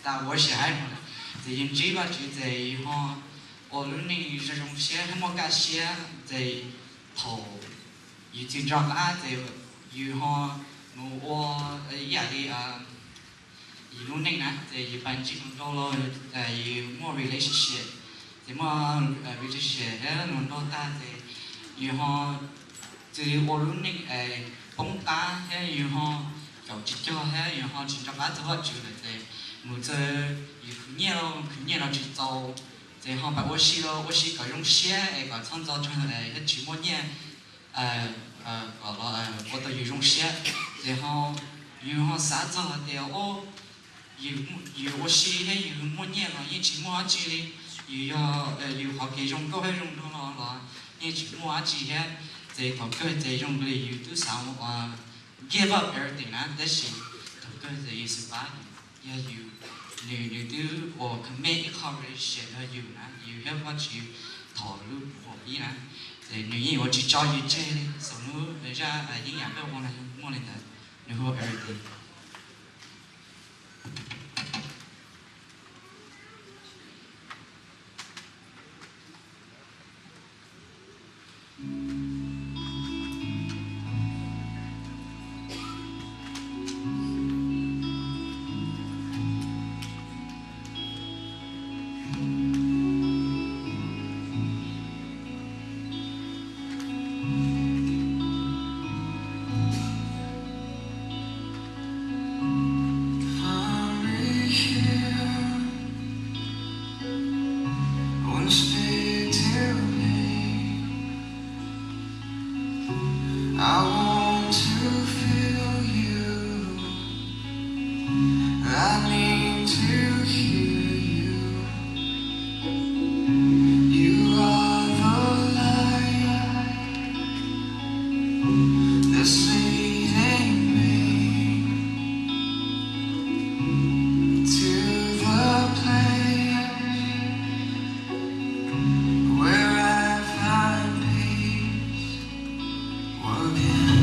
但我是爱的，在因这个就在以后，我们那这种些还没干些在头，已经长大在以后，我压力啊。一路内呢，在一般基本到了一么 relationship，在么relationship，还弄到他在以后，在我路内帮他还以后搞结交还以后去找他做好久了在，我这去年了去找，在后把我是个用写个创造出来那去么年我都有用写，然后啥子的我。我是还有么年了，以前我记哩，有好几种都还用到了，以前我记还在头个在用的有都上give up everything 啦，但是头个在意思吧，也有你都我 commit courage 的有啦，有还我去投入我伊啦，在女人我去教育这哩，什么人家营养的我来的，然后 everything。I want to feel you. I need to hear you. You are the light that's leading me to the place where I find peace again.